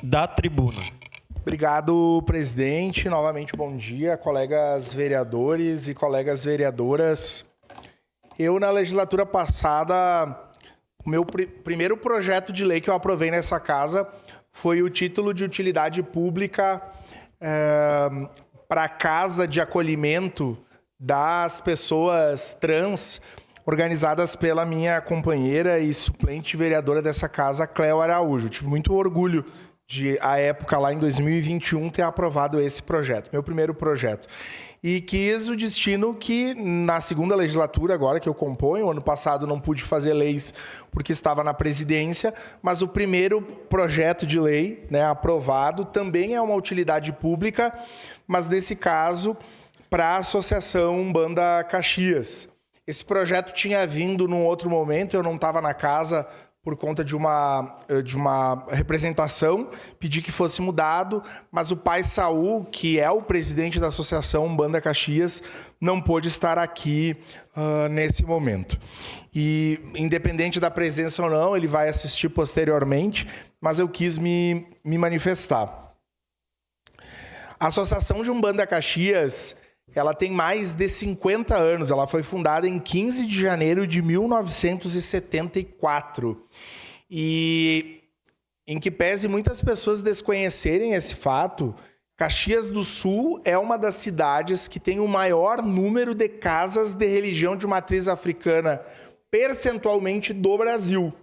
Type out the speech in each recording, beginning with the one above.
da tribuna. Obrigado, presidente. Novamente, bom dia, colegas vereadores e colegas vereadoras. Eu, na legislatura passada, o meu primeiro projeto de lei que eu aprovei nessa casa foi o título de utilidade pública para a casa de acolhimento das pessoas trans, organizadas pela minha companheira e suplente vereadora dessa casa, Cléo Araújo. Eu tive muito orgulho de, à época, lá em 2021, ter aprovado esse projeto, meu primeiro projeto. E quis o destino que, na segunda legislatura, agora que eu componho, ano passado não pude fazer leis porque estava na presidência, mas o primeiro projeto de lei, né, aprovado também é uma utilidade pública, mas nesse caso para a Associação Umbanda Caxias. Esse projeto tinha vindo num outro momento, eu não estava na casa por conta de uma representação, pedi que fosse mudado, mas o pai Saul, que é o presidente da Associação Umbanda Caxias, não pôde estar aqui nesse momento. E, independente da presença ou não, ele vai assistir posteriormente, mas eu quis me manifestar. A Associação de Umbanda Caxias, ela tem mais de 50 anos. Ela foi fundada em 15 de janeiro de 1974. E, em que pese muitas pessoas desconhecerem esse fato, Caxias do Sul é uma das cidades que tem o maior número de casas de religião de matriz africana percentualmente do Brasil.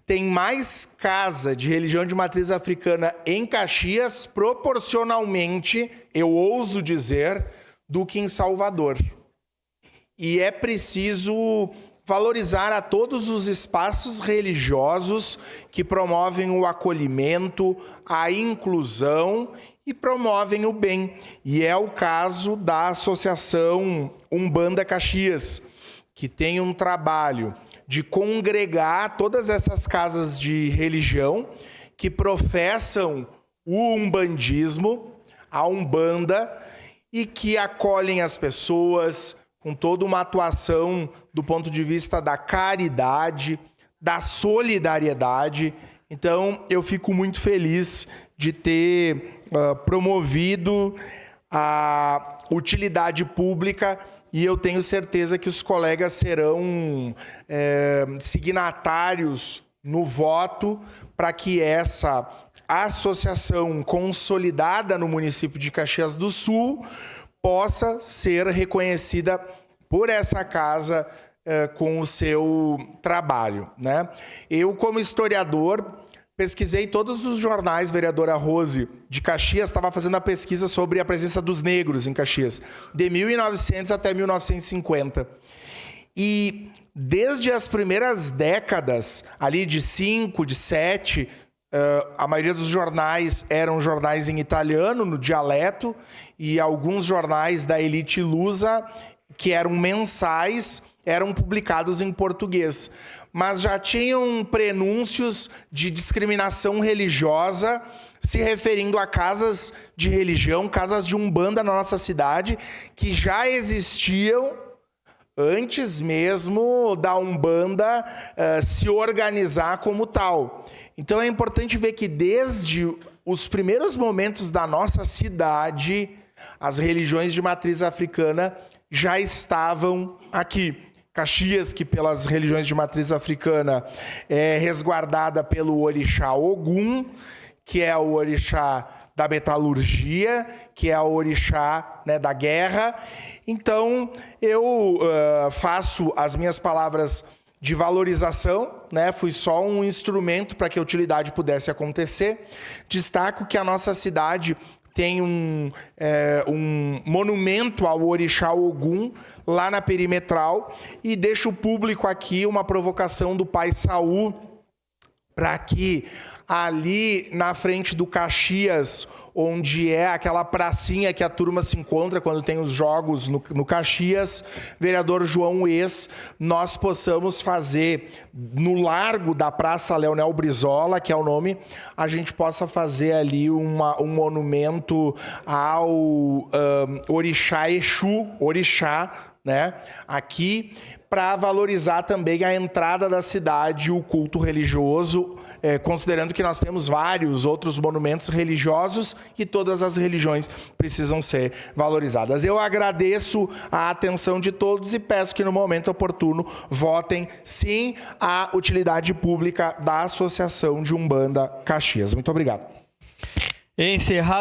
Tem mais casa de religião de matriz africana em Caxias, proporcionalmente, eu ouso dizer, do que em Salvador. E é preciso valorizar a todos os espaços religiosos que promovem o acolhimento, a inclusão e promovem o bem. E é o caso da Associação Umbanda Caxias, que tem um trabalho de congregar todas essas casas de religião que professam o umbandismo, a Umbanda, e que acolhem as pessoas com toda uma atuação do ponto de vista da caridade, da solidariedade. Então, eu fico muito feliz de ter promovido a utilidade pública e eu tenho certeza que os colegas serão signatários no voto para que essa associação consolidada no município de Caxias do Sul possa ser reconhecida por essa casa com o seu trabalho, né? Eu, como historiador, pesquisei todos os jornais, vereadora Rose, de Caxias, estava fazendo a pesquisa sobre a presença dos negros em Caxias, de 1900 até 1950. E desde as primeiras décadas, ali de 5, de 7, a maioria dos jornais eram jornais em italiano, no dialeto, e alguns jornais da elite lusa, que eram mensais, eram publicados em português. Mas já tinham prenúncios de discriminação religiosa se referindo a casas de religião, casas de umbanda na nossa cidade, que já existiam antes mesmo da Umbanda se organizar como tal. Então é importante ver que desde os primeiros momentos da nossa cidade, as religiões de matriz africana já estavam aqui. Caxias, que pelas religiões de matriz africana é resguardada pelo orixá Ogum, que é o orixá da metalurgia, que é o orixá, né, da guerra. Então, eu faço as minhas palavras de valorização, né? Fui só um instrumento para que a utilidade pudesse acontecer. Destaco que a nossa cidade tem um monumento ao orixá Ogum lá na perimetral e deixo público aqui uma provocação do pai Saul para que ali na frente do Caxias, onde é aquela pracinha que a turma se encontra quando tem os jogos no Caxias, vereador João Ex, nós possamos fazer no largo da Praça Leonel Brizola, que é o nome, a gente possa fazer ali um monumento ao orixá Exu, orixá, né, aqui, para valorizar também a entrada da cidade, o culto religioso, considerando que nós temos vários outros monumentos religiosos e todas as religiões precisam ser valorizadas. Eu agradeço a atenção de todos e peço que no momento oportuno votem sim à utilidade pública da Associação de Umbanda Caxias. Muito obrigado. Encerrado.